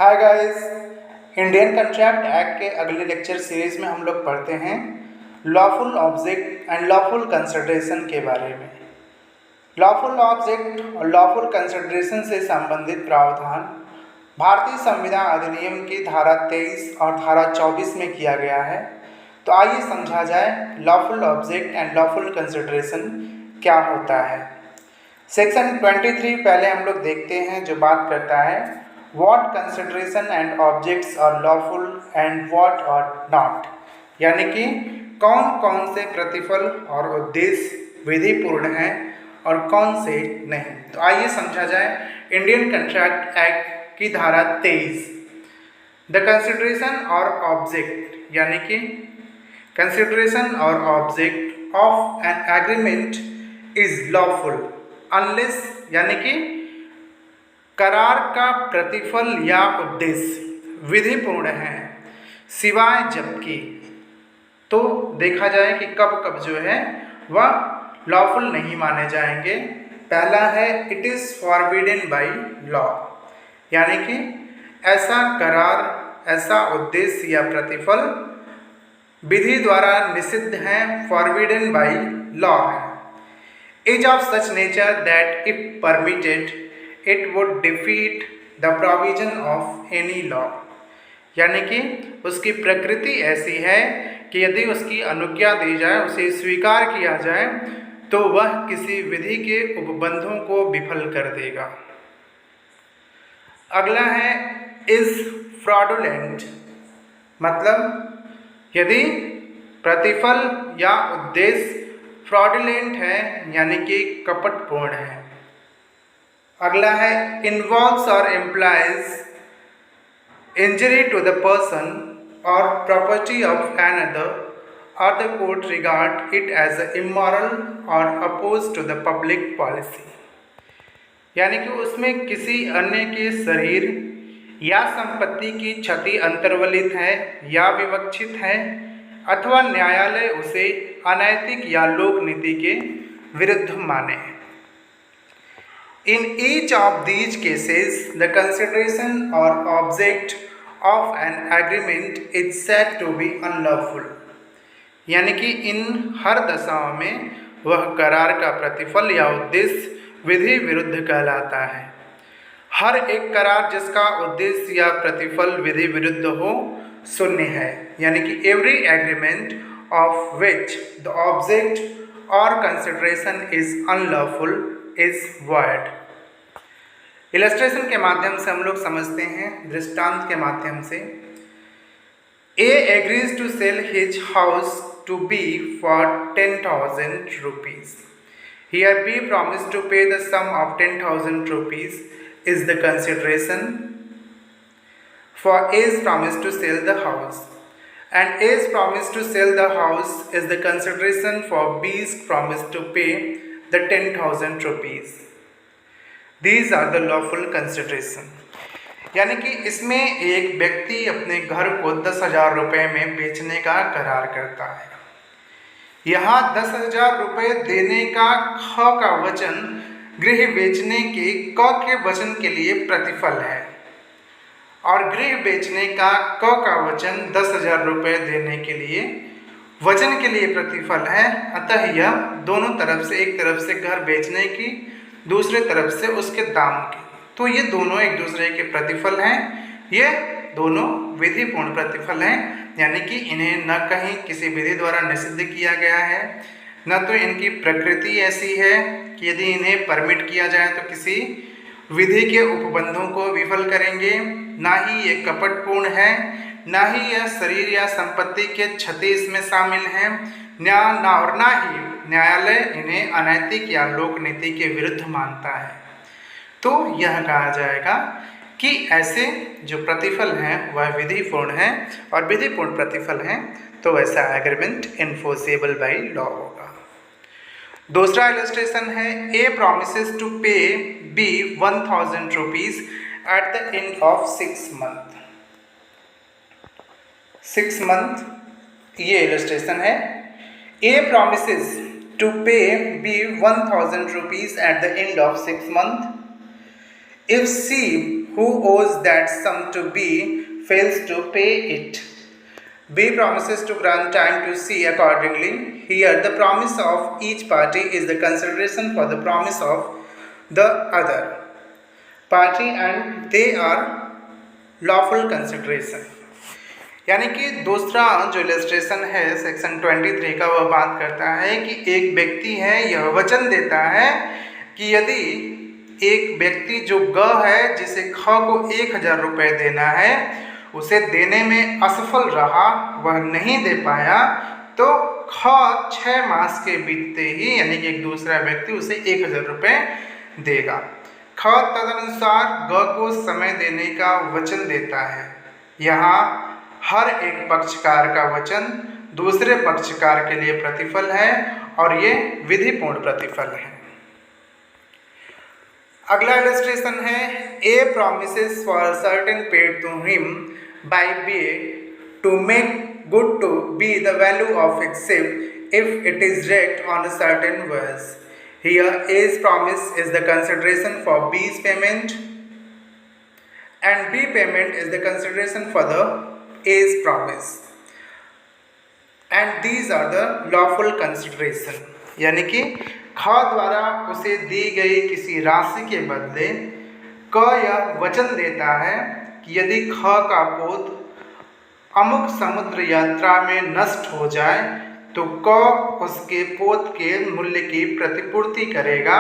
Hi guys. Indian contract act के अगले lecture series में हम लोग पढ़ते हैं lawful object and lawful consideration के बारे में। लॉफुल ऑब्जेक्ट और लॉफुल कंसिडरेशन से संबंधित प्रावधान भारतीय संविधान अधिनियम की धारा 23 और धारा 24 में किया गया है। तो आइए समझा जाए lawful object and lawful consideration क्या होता है। सेक्शन 23 पहले हम लोग देखते हैं, जो बात करता है what consideration and objects are lawful and what are not, यानी कि कौन कौन से प्रतिफल और उद्देश्य विधिपूर्ण हैं और कौन से नहीं। तो आइए समझा जाए इंडियन कंट्रैक्ट एक्ट की धारा 23। द कंसिडरेशन और ऑब्जेक्ट, यानी कि कंसिडरेशन और object of an agreement is lawful unless, यानी कि करार का प्रतिफल या उद्देश्य विधिपूर्ण है सिवाय जबकि। तो देखा जाए कि कब कब जो है वह लॉफुल नहीं माने जाएंगे। पहला है it is forbidden by law, यानी कि ऐसा करार, ऐसा उद्देश्य या प्रतिफल विधि द्वारा निषिद्ध है, फॉरबिडन बाय लॉ है। Is of such nature that if permitted it would defeat the provision of any law, यानी कि उसकी प्रकृति ऐसी है कि यदि उसकी अनुज्ञा दी जाए, उसे स्वीकार किया जाए, तो वह किसी विधि के उपबंधों को विफल कर देगा। अगला है इज फ्रॉडुलेंट, मतलब यदि प्रतिफल या उद्देश्य फ्रॉडुलेंट है, यानी कि कपटपूर्ण है। अगला है involves or implies injury to the person or property of another or the court regard it as immoral और oppose to the public policy, यानी कि उसमें किसी अन्य के शरीर या संपत्ति की क्षति अंतर्वलित है या विवक्षित है, अथवा न्यायालय उसे अनैतिक या लोक नीति के विरुद्ध माने। In each of these cases, the consideration or object of an agreement is said to be unlawful, यानी कि इन हर दशाओं में वह करार का प्रतिफल या उद्देश्य विधि विरुद्ध कहलाता है। हर एक करार जिसका उद्देश्य या प्रतिफल विधि विरुद्ध हो शून्य है, यानी कि every agreement of which the object or consideration is unlawful is void। Illustration के माध्यम से हम लोग समझते हैं, दृष्टांत के माध्यम से। A agrees to sell his house to B for 10,000 rupees. Here B promise to pay the sum of 10,000 rupees is the consideration for A's promise to sell the house, and A's promise to sell the house is the consideration for B's promise to pay the 10,000 rupees. These are the lawful consideration, यानी कि इसमें एक व्यक्ति अपने घर को 10,000 रुपये में बेचने का करार करता है। यहाँ 10,000 रुपये देने का ख का वचन गृह बेचने के क के वचन के लिए प्रतिफल है, और गृह बेचने का क का वचन 10,000 रुपये देने के लिए वचन के लिए प्रतिफल है। अतः यह दोनों तरफ से, एक तरफ से घर बेचने की, दूसरे तरफ से उसके दाम की, तो ये दोनों एक दूसरे के प्रतिफल हैं। ये दोनों विधिपूर्ण प्रतिफल हैं, यानी कि इन्हें न कहीं किसी विधि द्वारा निषिद्ध किया गया है, न तो इनकी प्रकृति ऐसी है कि यदि इन्हें परमिट किया जाए तो किसी विधि के उपबंधों को विफल करेंगे, ना ही ये कपटपूर्ण है, ना ही यह शरीर या संपत्ति के क्षति इसमें शामिल है, और ना ही न्यायालय इन्हें अनैतिक या लोक नीति के विरुद्ध मानता है। तो यह कहा जाएगा कि ऐसे जो प्रतिफल हैं वह विधिपूर्ण हैं, और विधिपूर्ण प्रतिफल हैं तो वैसा एग्रीमेंट इन्फोर्सेबल बाय लॉ होगा। दूसरा इलस्ट्रेशन है A promises to pay B 1,000 rupees at the end of 6 month. 6 month, ये इलस्ट्रेशन है। A promises to pay B 1,000 rupees at the end of 6 month if C who owes that sum to B fails to pay it. B promises to grant time to C accordingly. Here, the promise of each party is the consideration for the promise of the other party and they are lawful consideration. यानी कि दूसरा जो illustration है section 23 का, वह बात करता है कि एक व्यक्ति है यह वचन देता है कि यदि एक व्यक्ति जो ग है जिसे ख को 1000 रुपये देना है उसे देने में असफल रहा, वह नहीं दे पाया, तो ख 6 मास के बीतते ही यानी कि एक दूसरा व्यक्ति उसे 1000 रुपये देगा। ख तदनुसार ग को समय देने का वचन देता है। यहाँ हर एक पक्षकार का वचन दूसरे पक्षकार के लिए प्रतिफल है और ये विधिपूर्ण प्रतिफल है। अगला इलस्ट्रेशन है A promises for certain paid to him by B to make good to B the value of his ship if it is wrecked on a certain verse. Here A's promise is the consideration for B's payment and B payment is the consideration for the A's promise and these are the lawful consideration। यानी कि ख द्वारा उसे दी गई किसी राशि के बदले क यह वचन देता है कि यदि ख का पोत अमुक समुद्र यात्रा में नष्ट हो जाए तो क उसके पोत के मूल्य की प्रतिपूर्ति करेगा,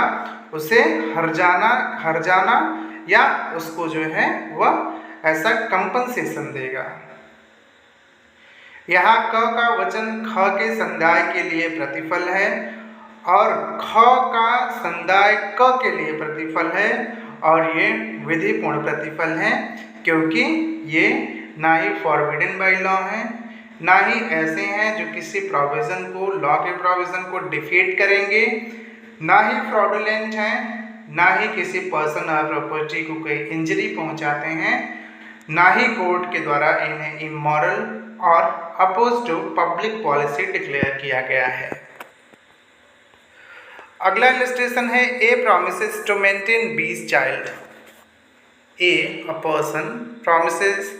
उसे हर्जाना या उसको जो है वह ऐसा कंपनसेशन देगा। यहाँ क का वचन ख के संदाय के लिए प्रतिफल है और ख का संदाय क के लिए प्रतिफल है और ये विधिपूर्ण प्रतिफल है क्योंकि ये ना ही फॉरबिडन बाय लॉ है, ना ही ऐसे हैं जो किसी प्रोविज़न को, लॉ के प्रोविज़न को डिफीट करेंगे, ना ही फ्रॉडुलेंट हैं, ना ही किसी पर्सन और प्रॉपर्टी को कोई इंजरी पहुंचाते हैं, ना ही कोर्ट के द्वारा इन्हें इमोरल और oppose to public policy declare किया गया है। अगला इलस्ट्रेशन है A promises to maintain B's child. A person promises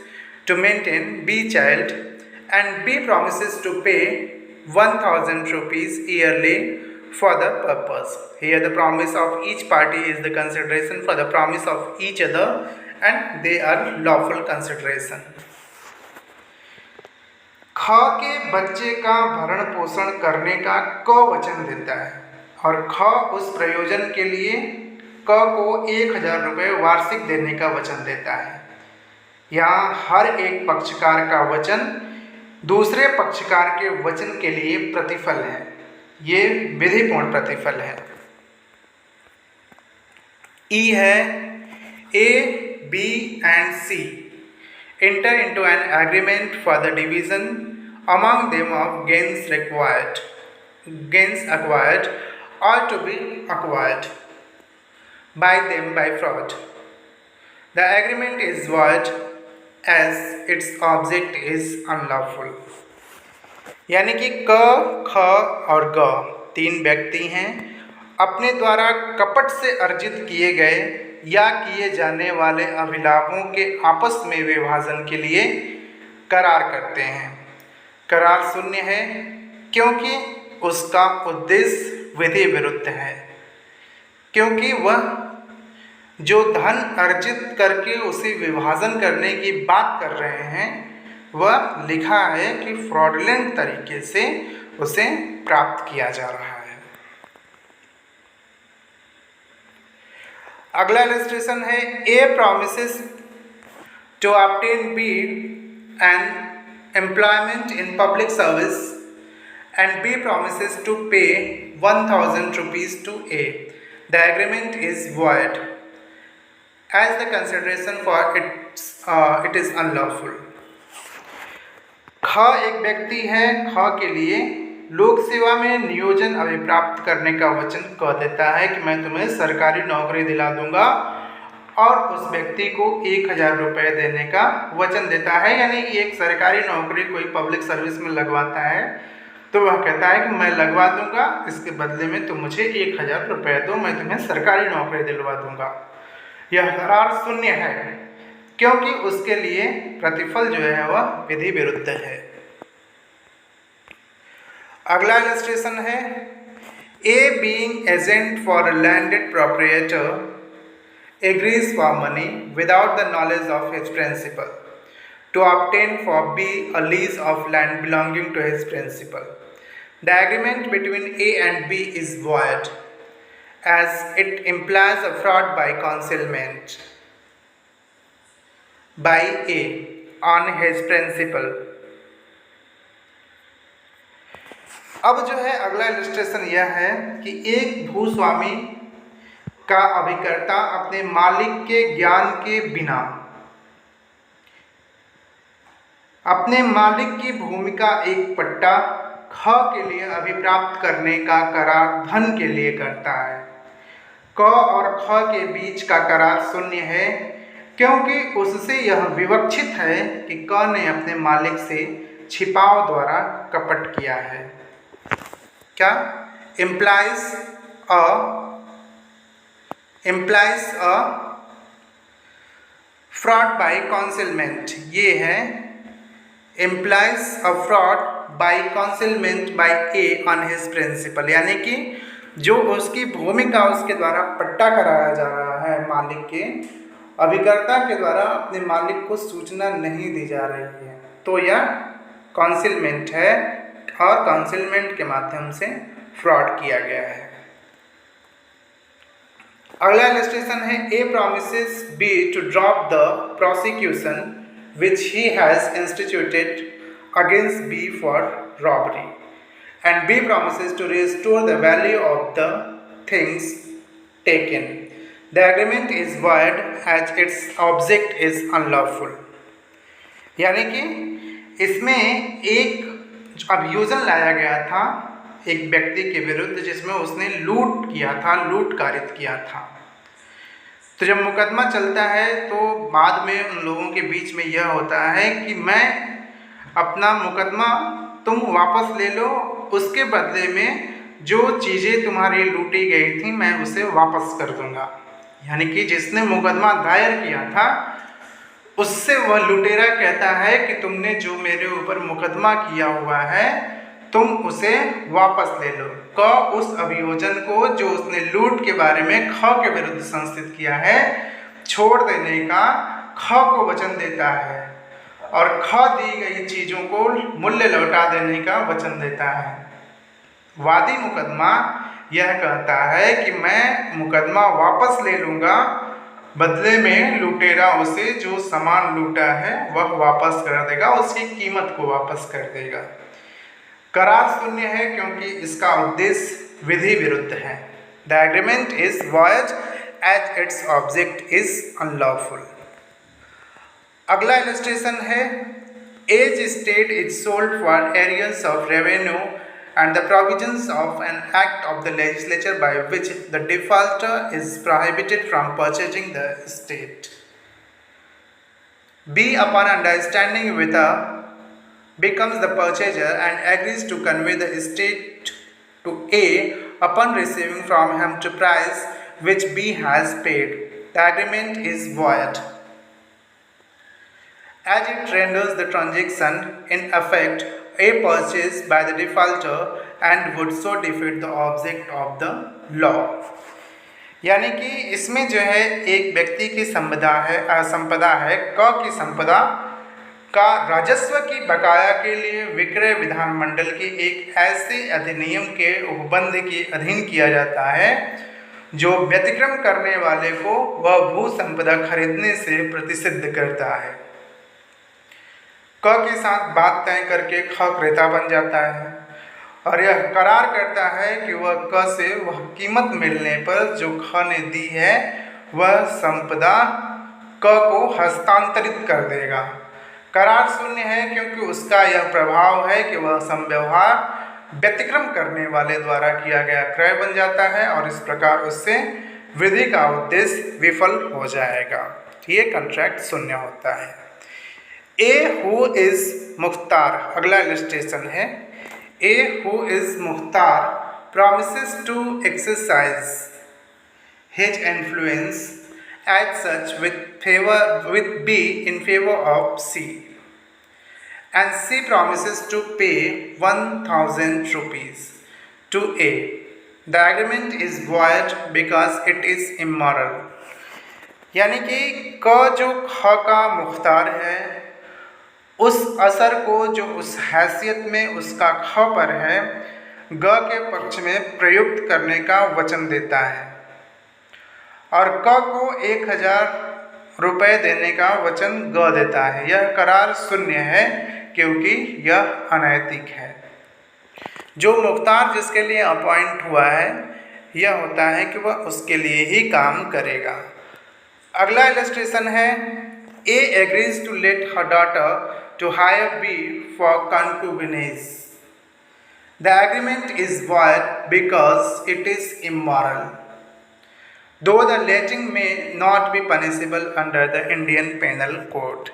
to maintain B child and B promises to pay 1000 rupees yearly for the purpose. Here the promise of each party is the consideration for the promise of each other and they are lawful consideration। ख के बच्चे का भरण पोषण करने का क वचन देता है और ख उस प्रयोजन के लिए क को 1000 रुपये वार्षिक देने का वचन देता है। यहाँ हर एक पक्षकार का वचन दूसरे पक्षकार के वचन के लिए प्रतिफल है, ये विधिपूर्ण प्रतिफल है। ई है A, B and C enter into an agreement for the division among them of gains acquired or to be acquired by them by fraud. The agreement is void as its object is unlawful। यानी कि क, ख और ग 3 व्यक्ति हैं, अपने द्वारा कपट से अर्जित किए गए या किए जाने वाले अभिलाभों के आपस में विभाजन के लिए करार करते हैं। करार शून्य है क्योंकि उसका उद्देश्य विधि विरुद्ध है, क्योंकि वह जो धन अर्जित करके उसे विभाजन करने की बात कर रहे हैं वह लिखा है कि फ्रॉडलेंट तरीके से उसे प्राप्त किया जा रहा है। अगला इलस्ट्रेशन है A promises to obtain B an employment in public service and B promises to pay 1000 rupees to A. The agreement is void as the consideration for it is unlawful। ख एक व्यक्ति है, ख के लिए लोक सेवा में नियोजन अभिप्राप्त करने का वचन कह देता है कि मैं तुम्हें सरकारी नौकरी दिला दूंगा और उस व्यक्ति को 1000 रुपये देने का वचन देता है। यानी कि एक सरकारी नौकरी कोई पब्लिक सर्विस में लगवाता है तो वह कहता है कि मैं लगवा दूंगा, इसके बदले में तुम मुझे 1000 रुपये दो, मैं तुम्हें सरकारी नौकरी दिलवा दूंगा। यह करार शून्य है क्योंकि उसके लिए प्रतिफल जो है वह विधि विरुद्ध है। अगला इलस्ट्रेशन है, a being agent for a landed proprietor agrees for money without the knowledge of his principal to obtain for B a lease of land belonging to his principal. The agreement between A and B is void as it implies a fraud by concealment by A on his principal. अब जो है अगला illustration यह है कि एक भूस्वामी का अभिकर्ता अपने मालिक के ज्ञान के बिना अपने मालिक की भूमि का एक पट्टा ख के लिए अभिप्राप्त करने का करार धन के लिए करता है। क और ख के बीच का करार शून्य है क्योंकि उससे यह विवक्षित है कि क ने अपने मालिक से छिपाव द्वारा कपट किया है। क्या? implies a fraud by concealment, ये है implies a fraud by concealment by A on his principal, यानी कि जो उसकी भूमि का उसके द्वारा पट्टा कराया जा रहा है मालिक के अभिकर्ता के द्वारा अपने मालिक को सूचना नहीं दी जा रही है, तो यह कॉन्सिलमेंट है और कॉन्सिलमेंट के माध्यम से फ्रॉड किया गया है। अगला इलस्ट्रेशन है, A promises B to drop the prosecution which he has instituted against B for robbery and B promises to restore the value of the things taken. The agreement is void as its object is unlawful. यानी कि इसमें एक अभियोजन लाया गया था एक व्यक्ति के विरुद्ध जिसमें उसने लूट किया था, लूट कारित किया था। तो जब मुकदमा चलता है तो बाद में उन लोगों के बीच में यह होता है कि मैं अपना मुकदमा तुम वापस ले लो, उसके बदले में जो चीज़ें तुम्हारी लूटी गई थी मैं उसे वापस कर दूंगा। यानी कि जिसने मुकदमा दायर किया था उससे वह लुटेरा कहता है कि तुमने जो मेरे ऊपर मुकदमा किया हुआ है तुम उसे वापस ले लो। क उस अभियोजन को जो उसने लूट के बारे में ख के विरुद्ध संस्थित किया है छोड़ देने का ख को वचन देता है और ख दी गई चीज़ों को मूल्य लौटा देने का वचन देता है। वादी मुकदमा यह कहता है कि मैं मुकदमा वापस ले लूँगा, बदले में लुटेरा उसे जो सामान लूटा है वह वापस कर देगा, उसकी कीमत को वापस कर देगा। करार शून्य है क्योंकि इसका उद्देश्य विधि विरुद्ध है। The agreement is void as its object is unlawful. अगला इलस्ट्रेशन है, A's estate is sold for arrears of revenue and the provisions of an act of the legislature by which the defaulter is prohibited from purchasing the estate. B, upon understanding with A, becomes the purchaser and agrees to convey the estate to A upon receiving from him the price which B has paid. The agreement is void as it renders the transaction in effect a purchase by the defaulter and would so defeat the object of the law. यानी कि इसमें जो है एक व्यक्ति की संपदा है क की संपदा का राजस्व की बकाया के लिए विक्रय विधान मंडल के एक ऐसे अधिनियम के उपबंध के अधीन किया जाता है जो व्यतिक्रम करने वाले को वह भू संपदा खरीदने से प्रतिषिद्ध करता है। क के साथ बात तय करके ख क्रेता बन जाता है और यह करार करता है कि वह क से वह कीमत मिलने पर जो ख ने दी है वह संपदा क को हस्तांतरित कर देगा। करार शून्य है क्योंकि उसका यह प्रभाव है कि वह संव्यवहार व्यतिक्रम करने वाले द्वारा किया गया क्रय बन जाता है और इस प्रकार उससे विधि का उद्देश्य विफल हो जाएगा। ये कॉन्ट्रैक्ट शून्य होता है। ए हु इज मुख्तार, अगला इलस्ट्रेशन है, ए हु इज मुख्तार promises to exercise his influence as such with B in favor of C, and C promises to pay 1000 rupees to A. The agreement is void because it is immoral. यानी कि क जो ख का मुख्तार है उस असर को जो उस हैसियत में उसका ख पर है ग के पक्ष में प्रयुक्त करने का वचन देता है और क को 1000 रुपये देने का वचन ग देता है। यह करार शून्य है क्योंकि यह अनैतिक है। जो मुख्तार जिसके लिए अपॉइंट हुआ है यह होता है कि वह उसके लिए ही काम करेगा। अगला इलस्ट्रेशन है A agrees to let her daughter to hire B for concubinage. The agreement is void because it is immoral, though the letting may not be punishable under the Indian Penal Code.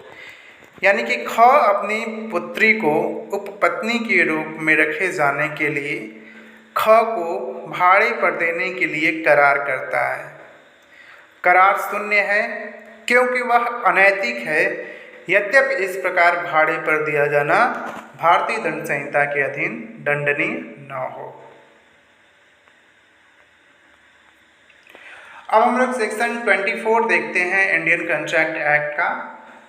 यानी कि ख अपनी पुत्री को उपपत्नी के रूप में रखे जाने के लिए ख को भाड़े पर देने के लिए करार करता है। करार शून्य है क्योंकि वह अनैतिक है, यद्यपि इस प्रकार भाड़े पर दिया जाना भारतीय दंड संहिता के अधीन दंडनीय न हो। अब हम लोग सेक्शन 24 देखते हैं इंडियन कॉन्ट्रैक्ट एक्ट का,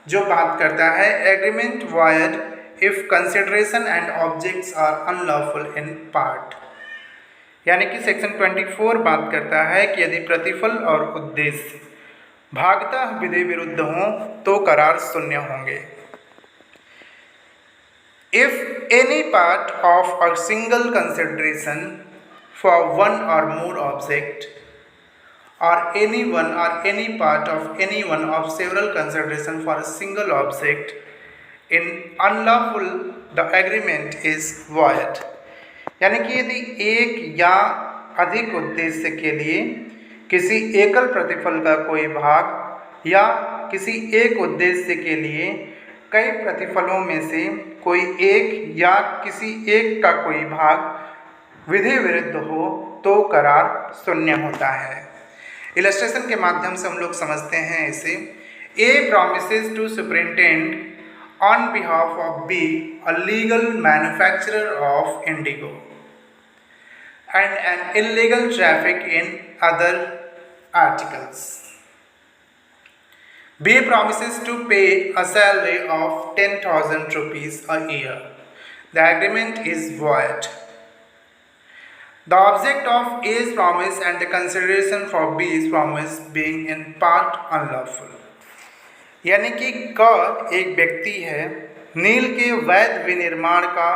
जो बात करता है agreement void if consideration and objects are unlawful in part. यानी कि सेक्शन 24 बात करता है कि यदि प्रतिफल और उद्देश्य भागतः विधि विरुद्ध हों तो करार शून्य होंगे। If any part of a single consideration for one और मोर object or anyone or any part of any one of several consideration for a single object in unlawful, the agreement is void। यानी कि यदि एक या अधिक उद्देश्य के लिए किसी एकल प्रतिफल का कोई भाग या किसी एक उद्देश्य के लिए कई प्रतिफलों में से कोई एक या किसी एक का कोई भाग विधि विरुद्ध हो तो करार शून्य होता है। इलस्ट्रेशन के माध्यम से हम लोग समझते हैं इसे। A promises to superintend on behalf of B a legal manufacturer of indigo and an illegal traffic in other articles. B promises to pay a salary of 10,000 rupees a year. The agreement is void. The object of A's promise and the consideration for B's promise being in part unlawful। यानी कि क एक व्यक्ति है, नील के वैध विनिर्माण का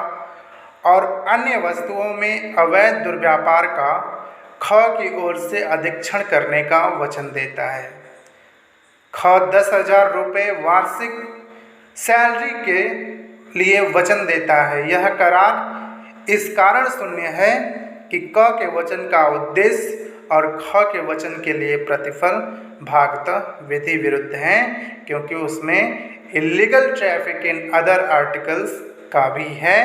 और अन्य वस्तुओं में अवैध दुर्व्यापार का ख की ओर से अधीक्षण करने का वचन देता है। ख 10,000 रुपये वार्षिक सैलरी के लिए वचन देता है। यह करार इस कारण शून्य है कि क के वचन का उद्देश्य और ख के वचन के लिए प्रतिफल भागतः विधि विरुद्ध हैं, क्योंकि उसमें illegal traffic in other articles का भी है,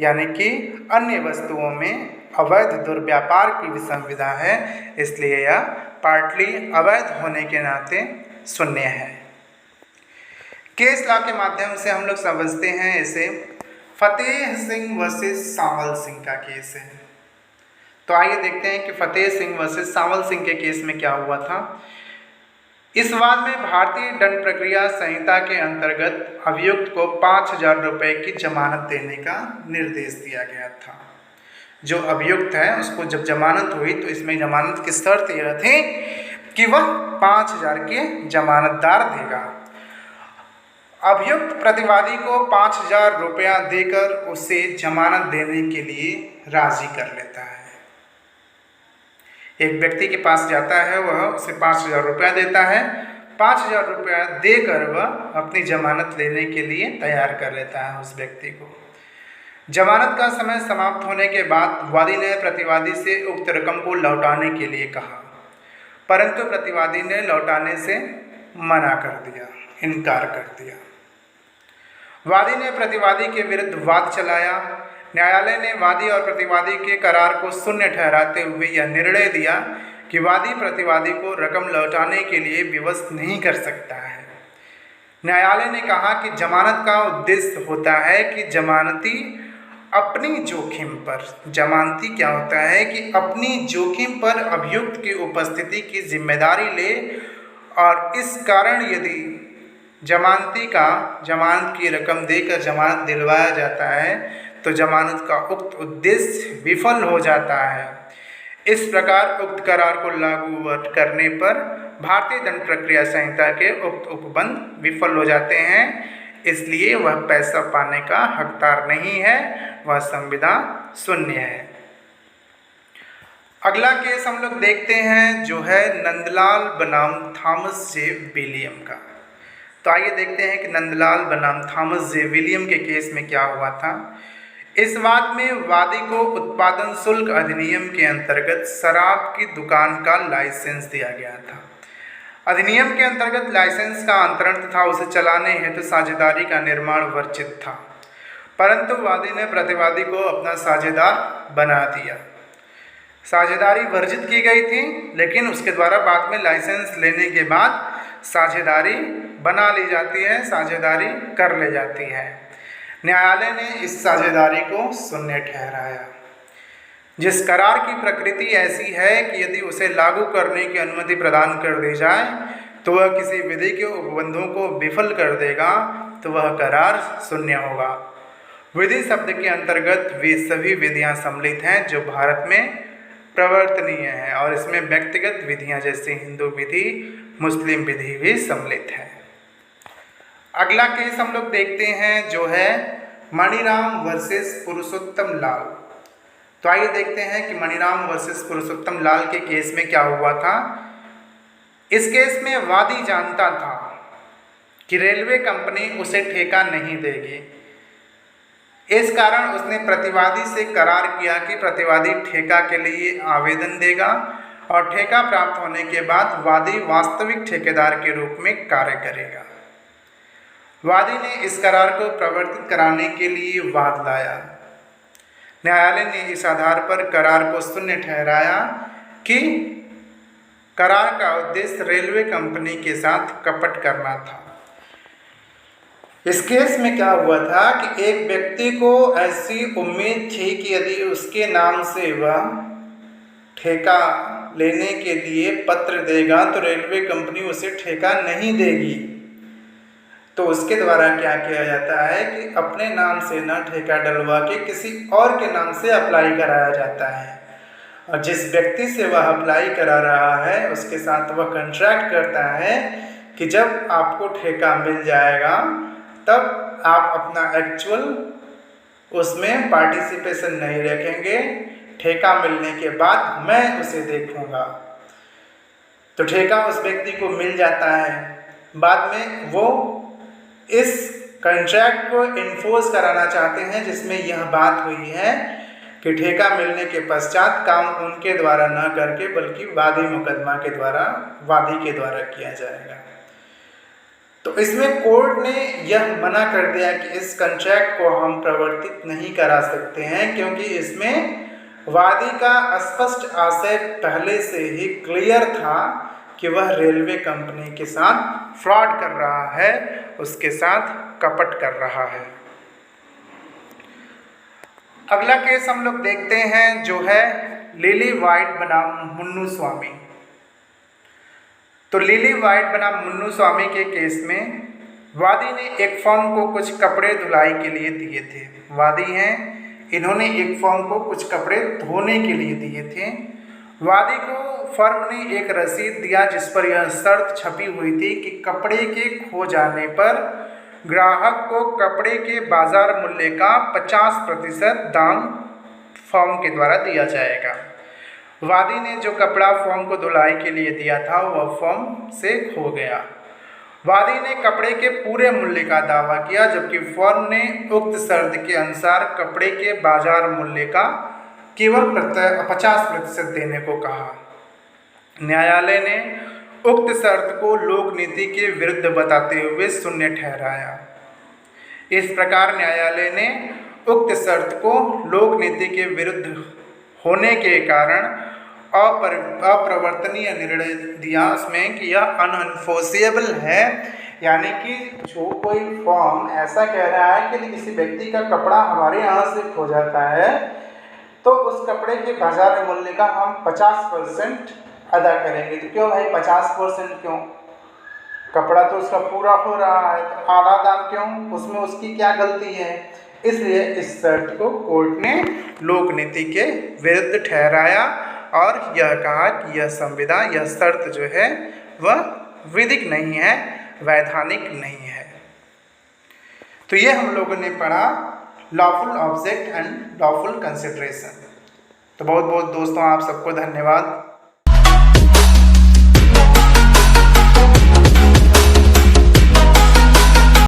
यानी कि अन्य वस्तुओं में अवैध दुर्व्यापार की भी संविदा है, इसलिए यह पार्टली अवैध होने के नाते शून्य है। केस लॉ के माध्यम से हम लोग समझते हैं इसे। फतेह सिंह वर्सेस सांवल सिंह का केस है, तो आइए देखते हैं कि फतेह सिंह वर्सेस सांवल सिंह के केस में क्या हुआ था। इस वाद में भारतीय दंड प्रक्रिया संहिता के अंतर्गत अभियुक्त को 5,000 रुपये की जमानत देने का निर्देश दिया गया था। जो अभियुक्त है उसको जब जमानत हुई तो इसमें जमानत की शर्त यह थी कि वह 5,000 के जमानतदार देगा। अभियुक्त प्रतिवादी को 5,000 रुपया देकर उसे जमानत देने के लिए राजी कर लेता है। एक व्यक्ति के पास जाता है, वह उसे 5,000 रुपया देता है। 5,000 रुपया देकर वह अपनी जमानत लेने के लिए तैयार कर लेता है उस व्यक्ति को। जमानत का समय समाप्त होने के बाद वादी ने प्रतिवादी से उक्त रकम को लौटाने के लिए कहा, परंतु प्रतिवादी ने लौटाने से मना कर दिया, इनकार कर दिया। वादी ने प्रतिवादी के विरुद्ध वाद चलाया। न्यायालय ने वादी और प्रतिवादी के करार को शून्य ठहराते हुए यह निर्णय दिया कि वादी प्रतिवादी को रकम लौटाने के लिए विवश नहीं कर सकता है। न्यायालय ने कहा कि जमानत का उद्देश्य होता है कि जमानती अपनी जोखिम पर, जमानती क्या होता है कि अपनी जोखिम पर अभियुक्त की उपस्थिति की जिम्मेदारी ले, और इस कारण यदि जमानती का जमानत की रकम देकर जमानत दिलवाया जाता है तो जमानत का उक्त उद्देश्य विफल हो जाता है। इस प्रकार उक्त करार को लागू करने पर भारतीय दंड प्रक्रिया संहिता के उक्त उपबंध विफल हो जाते हैं, इसलिए वह पैसा पाने का हकदार नहीं है, वह संविदा शून्य है। अगला केस हम लोग देखते हैं जो है नंदलाल बनाम थॉमस जे विलियम का। तो आइए देखते हैं कि नंदलाल बनाम थॉमस जे विलियम के केस में क्या हुआ था। इस बात में वादी को उत्पादन शुल्क अधिनियम के अंतर्गत शराब की दुकान का लाइसेंस दिया गया था। अधिनियम के अंतर्गत लाइसेंस का अंतरण तथा उसे चलाने हेतु साझेदारी का निर्माण वर्जित था, परंतु वादी ने प्रतिवादी को अपना साझेदार बना दिया। साझेदारी वर्जित की गई थी, लेकिन उसके द्वारा बाद में लाइसेंस लेने के बाद साझेदारी बना ली जाती है, साझेदारी कर ले जाती है। न्यायालय ने इस साझेदारी को शून्य ठहराया। जिस करार की प्रकृति ऐसी है कि यदि उसे लागू करने की अनुमति प्रदान कर दी जाए तो वह किसी विधि के उपबंधों को विफल कर देगा, तो वह करार शून्य होगा। विधि शब्द के अंतर्गत वे सभी विधियां सम्मिलित हैं जो भारत में प्रवर्तनीय हैं, और इसमें व्यक्तिगत विधियां जैसे हिंदू विधि, मुस्लिम विधि भी सम्मिलित है। अगला केस हम लोग देखते हैं जो है मणिराम वर्सेस पुरुषोत्तम लाल। तो आइए देखते हैं कि मणिराम वर्सेस पुरुषोत्तम लाल के केस में क्या हुआ था। इस केस में वादी जानता था कि रेलवे कंपनी उसे ठेका नहीं देगी, इस कारण उसने प्रतिवादी से करार किया कि प्रतिवादी ठेका के लिए आवेदन देगा और ठेका प्राप्त होने के बाद वादी वास्तविक ठेकेदार के रूप में कार्य करेगा। वादी ने इस करार को प्रवर्तित कराने के लिए वाद लाया। न्यायालय ने इस आधार पर करार को शून्य ठहराया कि करार का उद्देश्य रेलवे कंपनी के साथ कपट करना था। इस केस में क्या हुआ था कि एक व्यक्ति को ऐसी उम्मीद थी कि यदि उसके नाम से वह ठेका लेने के लिए पत्र देगा तो रेलवे कंपनी उसे ठेका नहीं देगी। तो उसके द्वारा क्या किया जाता है कि अपने नाम से ना ठेका डलवा के किसी और के नाम से अप्लाई कराया जाता है, और जिस व्यक्ति से वह अप्लाई करा रहा है उसके साथ वह कॉन्ट्रैक्ट करता है कि जब आपको ठेका मिल जाएगा तब आप अपना एक्चुअल उसमें पार्टिसिपेशन नहीं रखेंगे, ठेका मिलने के बाद मैं उसे देखूंगा। तो ठेका उस व्यक्ति को मिल जाता है। बाद में वो इस कॉन्ट्रैक्ट को इन्फोर्स कराना चाहते हैं, जिसमें यह बात हुई है कि ठेका मिलने के पश्चात काम उनके द्वारा न करके बल्कि वादी मुकदमा के द्वारा, वादी के द्वारा किया जाएगा। तो इसमें कोर्ट ने यह मना कर दिया कि इस कॉन्ट्रैक्ट को हम प्रवर्तित नहीं करा सकते हैं, क्योंकि इसमें वादी का स्पष्ट आशय पहले से ही क्लियर था कि वह रेलवे कंपनी के साथ फ्रॉड कर रहा है, उसके साथ कपट कर रहा है। अगला केस हम लोग देखते हैं जो है लिली वाइट बनाम मुन्नू स्वामी। तो लिली वाइट बनाम मुन्नू स्वामी के केस में वादी ने एक फर्म को कुछ कपड़े धुलाई के लिए दिए थे। वादी हैं, इन्होंने एक फर्म को कुछ कपड़े धोने के लिए दिए थे। वादी को फर्म ने एक रसीद दिया जिस पर यह शर्त छपी हुई थी कि कपड़े के खो जाने पर ग्राहक को कपड़े के बाजार मूल्य का 50% दाम फर्म के द्वारा दिया जाएगा। वादी ने जो कपड़ा फर्म को धुलाई के लिए दिया था वह फर्म से खो गया। वादी ने कपड़े के पूरे मूल्य का दावा किया, जबकि फर्म ने उक्त शर्त के अनुसार कपड़े के बाजार मूल्य का केवल 50% देने को कहा। न्यायालय ने उक्त शर्त को लोक नीति के विरुद्ध बताते हुए शून्य ठहराया। इस प्रकार न्यायालय ने उक्त शर्त को लोक नीति के विरुद्ध होने के कारण अप्रवर्तनीय निर्णय दिया उसमें कि यह अनएनफोर्सेबल है, यानी कि जो कोई फॉर्म ऐसा कह रहा है कि किसी व्यक्ति का कपड़ा हमारे यहाँ से खो जाता है तो उस कपड़े के बाजार मूल्य का हम 50% अदा करेंगे। तो क्यों भाई 50% क्यों? कपड़ा तो उसका पूरा हो रहा है, तो आधा दाम क्यों? उसमें उसकी क्या गलती है? इसलिए इस शर्त को कोर्ट ने लोक नीति के विरुद्ध ठहराया और यह कहा कि यह संविदा, यह शर्त जो है वह विधिक नहीं है, वैधानिक नहीं है। तो ये हम लोगों ने पढ़ा lawful object and lawful consideration. तो बहुत बहुत दोस्तों आप सबको धन्यवाद।